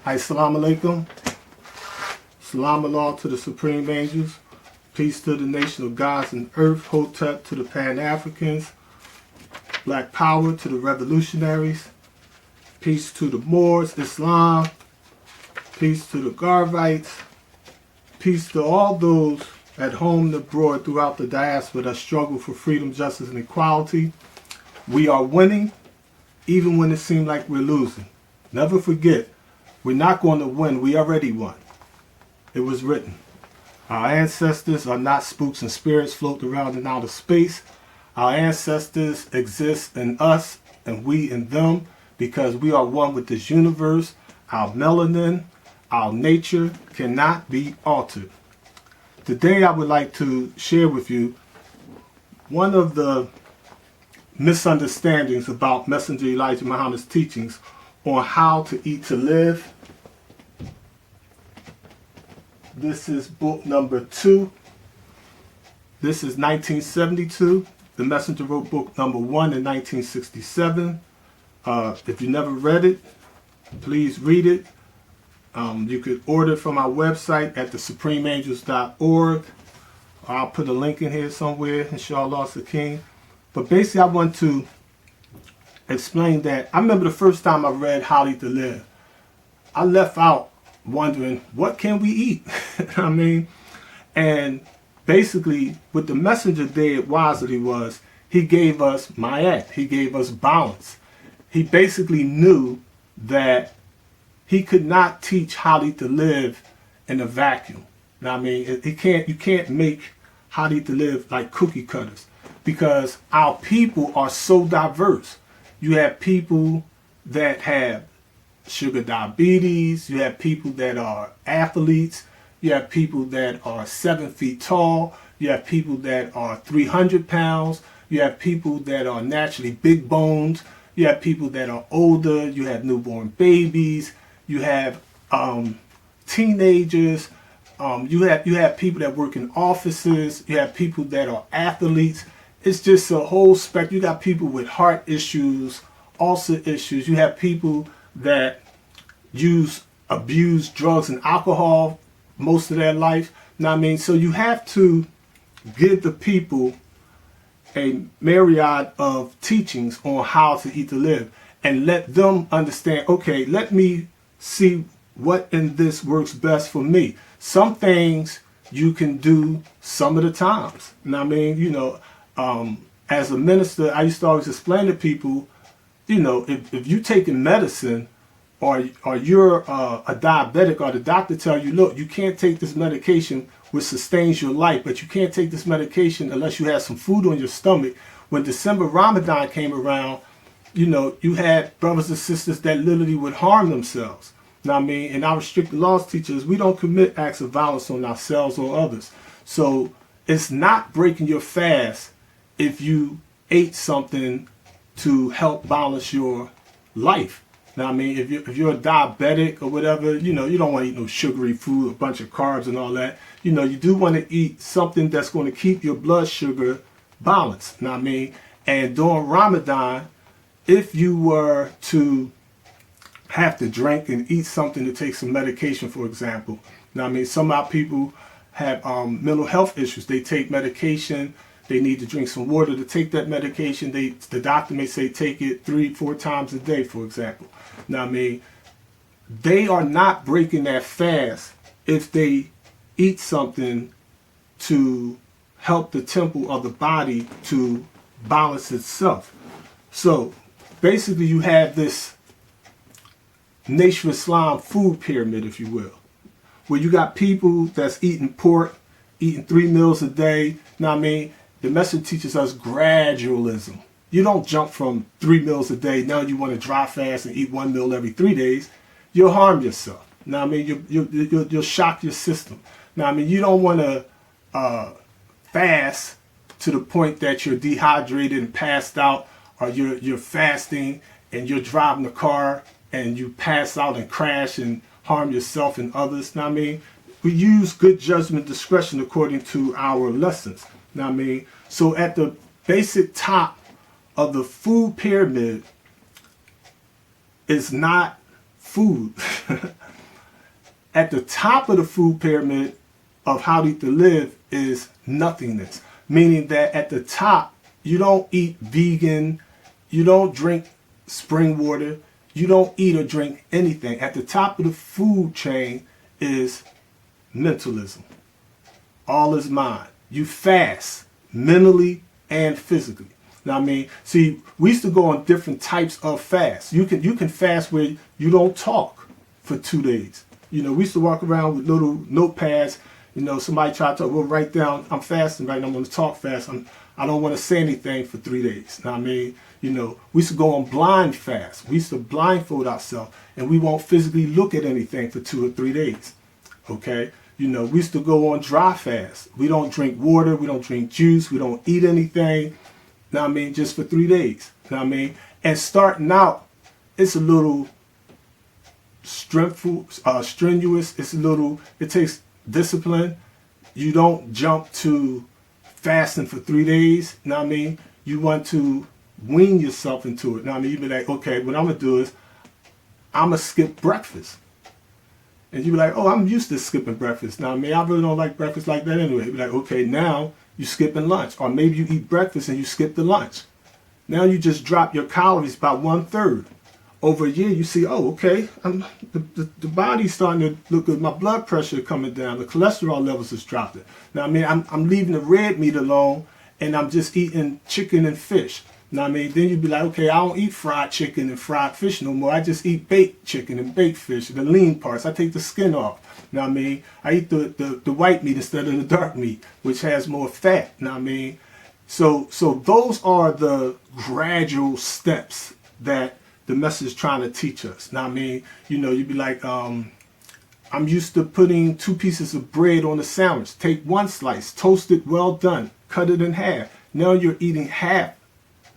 Assalamu alaikum. Salam Allah to the supreme angels. Peace to the nation of gods and earth. Hotep to the Pan-Africans. Black power to the revolutionaries. Peace to the Moors, Islam. Peace to the Garvites. Peace to all those at home and abroad throughout the diaspora that struggle for freedom, justice, and equality. We are winning even when it seems like we're losing. Never forget, we're not going to win. We already won. It was written. Our ancestors are not spooks and spirits floating around in outer space. Our ancestors exist in us and we in them because we are one with this universe. Our melanin, our nature cannot be altered. Today I would like to share with you one of the misunderstandings about Messenger Elijah Muhammad's teachings on how to eat to live. This is book number 2. This is 1972. The Messenger wrote book number 1 in 1967. If you never read it, please read it. You could order it from our website at thesupremeangels.org. I'll put a link in here somewhere, inshallah, Sakin. But basically, I want to explain that I remember the first time I read How to Eat to Live. I left out wondering, what can we eat? I mean, and basically, what the messenger did wisely was he gave us mayat. He gave us balance. He basically knew that he could not teach how to eat to live in a vacuum. Now, I mean, you can't make how to eat to live like cookie cutters because our people are so diverse. You have people that have sugar diabetes. You have people that are athletes. You have people that are 7 feet tall. You have people that are 300 pounds. You have people that are naturally big bones. You have people that are older. You have newborn babies. You have teenagers. You have people that work in offices. You have people that are athletes. It's just a whole spectrum. You got people with heart issues, ulcer issues. You have people that abuse drugs and alcohol most of their life. Now, I mean, so you have to give the people a myriad of teachings on how to eat to live and let them understand, okay, let me see what in this works best for me. Some things you can do some of the times. And I mean, you know, as a minister, I used to always explain to people, you know, if you're taking medicine or you're a diabetic or the doctor tell you, look, you can't take this medication which sustains your life, but you can't take this medication unless you have some food on your stomach. When December Ramadan came around, you know, you had brothers and sisters that literally would harm themselves. Now, I mean, and our strict laws teachers, we don't commit acts of violence on ourselves or others. So it's not breaking your fast if you ate something to help balance your life. Now, I mean, if you're a diabetic or whatever, you know, you don't want to eat no sugary food, a bunch of carbs and all that. You know, you do want to eat something that's going to keep your blood sugar balanced. Now, I mean, and during Ramadan, if you were to have to drink and eat something to take some medication, for example. Now, I mean, some of our people have mental health issues. They take medication. They need to drink some water to take that medication. The doctor may say take it 3-4 times a day, for example. Now, I mean, they are not breaking that fast if they eat something to help the temple of the body to balance itself. So basically you have this Nation of Islam food pyramid, if you will, where you got people that's eating pork, eating 3 meals a day. Now, I mean, the message teaches us gradualism. You don't jump from 3 meals a day. Now you want to dry fast and eat 1 meal every 3 days. You'll harm yourself. Now, I mean, you'll shock your system. Now, I mean, you don't want to fast to the point that you're dehydrated and passed out, or you're fasting and you're driving the car and you pass out and crash and harm yourself and others. Now, I mean, we use good judgment discretion according to our lessons. Now, I mean, so at the basic top of the food pyramid is not food. At the top of the food pyramid of how to eat to live is nothingness, meaning that at the top, you don't eat vegan, you don't drink spring water, you don't eat or drink anything. At the top of the food chain is mentalism. All is mind. You fast mentally and physically. Now, I mean, see, we used to go on different types of fasts. You can fast where you don't talk for 2 days. We used to walk around with little notepads. Somebody tried to write down, I'm fasting right now, I'm going to talk fast. I don't want to say anything for 3 days. Now, I mean, we used to go on blind fast. We used to blindfold ourselves, and we won't physically look at anything for 2 or 3 days. Okay? We used to go on dry fast. We don't drink water, we don't drink juice, we don't eat anything. Now, I mean, just for 3 days. Now, I mean, and starting out, it's a little strenuous. It takes discipline. You don't jump to fasting for 3 days. Now, I mean, you want to wean yourself into it. Now, I mean, you be like, okay, what I'm going to do is I'm going to skip breakfast. And you be like, oh, I'm used to skipping breakfast. Now, I mean, I really don't like breakfast like that anyway. You be like, okay, now you skipping lunch. Or maybe you eat breakfast and you skip the lunch. Now you just drop your calories by 1/3. Over a year, you see, oh, okay, the body's starting to look good. My blood pressure coming down. The cholesterol levels is dropping. Now, I mean, I'm leaving the red meat alone, and I'm just eating chicken and fish. Now, I mean, then you'd be like, okay, I don't eat fried chicken and fried fish no more. I just eat baked chicken and baked fish, the lean parts. I take the skin off. Now, I mean, I eat the white meat instead of the dark meat, which has more fat. Now, I mean, so those are the gradual steps that the message is trying to teach us. Now, I mean, you'd be like, I'm used to putting 2 pieces of bread on a sandwich. Take 1 slice, toast it, well done, cut it in half. Now you're eating half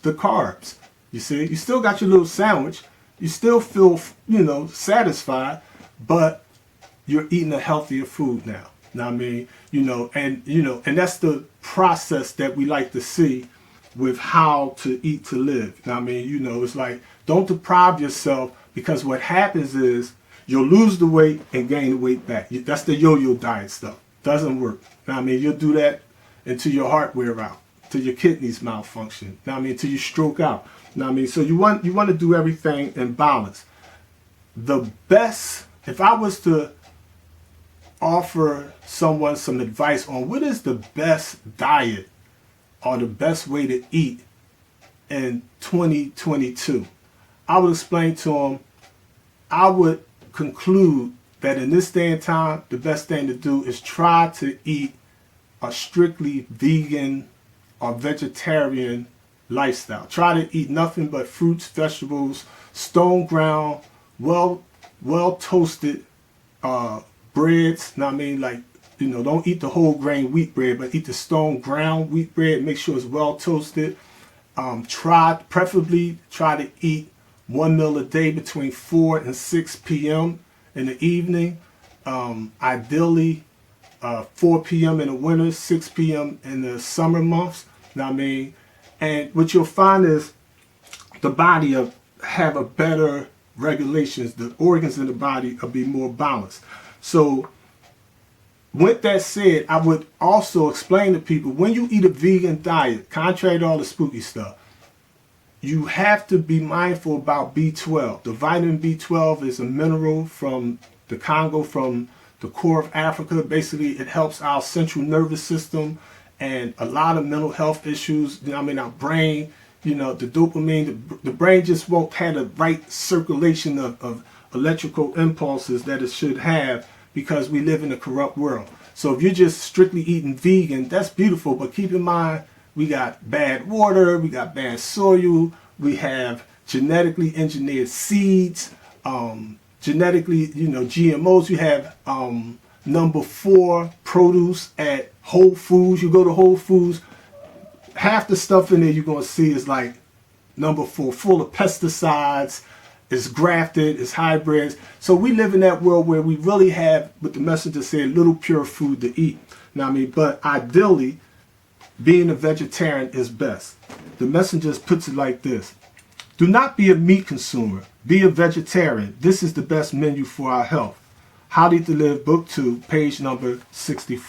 the carbs. You see, you still got your little sandwich. You still feel, satisfied, but you're eating a healthier food now. Now, I mean, and that's the process that we like to see with how to eat to live. Now, I mean, it's like, don't deprive yourself, because what happens is you'll lose the weight and gain the weight back. That's the yo-yo diet stuff. Doesn't work. Now, I mean, you'll do that until your heart wear out, till your kidneys malfunction. Now, I mean, till you stroke out. Now, I mean, so you want to do everything in balance. The best, if I was to offer someone some advice on what is the best diet or the best way to eat in 2022, I would explain to them, I would conclude that in this day and time, the best thing to do is try to eat a strictly vegan or vegetarian lifestyle. Try to eat nothing but fruits, vegetables, stone ground, well toasted breads. Now, I mean, like, don't eat the whole grain wheat bread, but eat the stone ground wheat bread. Make sure it's well toasted. Preferably try to eat 1 meal a day between 4 and 6 p.m. in the evening. Ideally, 4 p.m. in the winter, 6 p.m. in the summer months. Now, I mean, and what you'll find is the body will have a better regulations. The organs in the body will be more balanced. So, with that said, I would also explain to people, when you eat a vegan diet, contrary to all the spooky stuff, you have to be mindful about B12. The vitamin B12 is a mineral from the Congo, from the core of Africa. Basically, it helps our central nervous system and a lot of mental health issues. I mean, our brain, the dopamine, the brain just won't have the right circulation of electrical impulses that it should have, because we live in a corrupt world. So if you're just strictly eating vegan, that's beautiful, but keep in mind, we got bad water, we got bad soil, we have genetically engineered seeds, genetically, GMOs. You have number 4 produce at Whole Foods. You go to Whole Foods, half the stuff in there you're going to see is like number 4, full of pesticides. It's grafted, it's hybrids. So we live in that world where we really have, what the messenger said, little pure food to eat. Now, I mean, but ideally, being a vegetarian is best. The messenger puts it like this: do not be a meat consumer. Be a vegetarian. This is the best menu for our health. How to Eat to Live, Book 2, page number 64.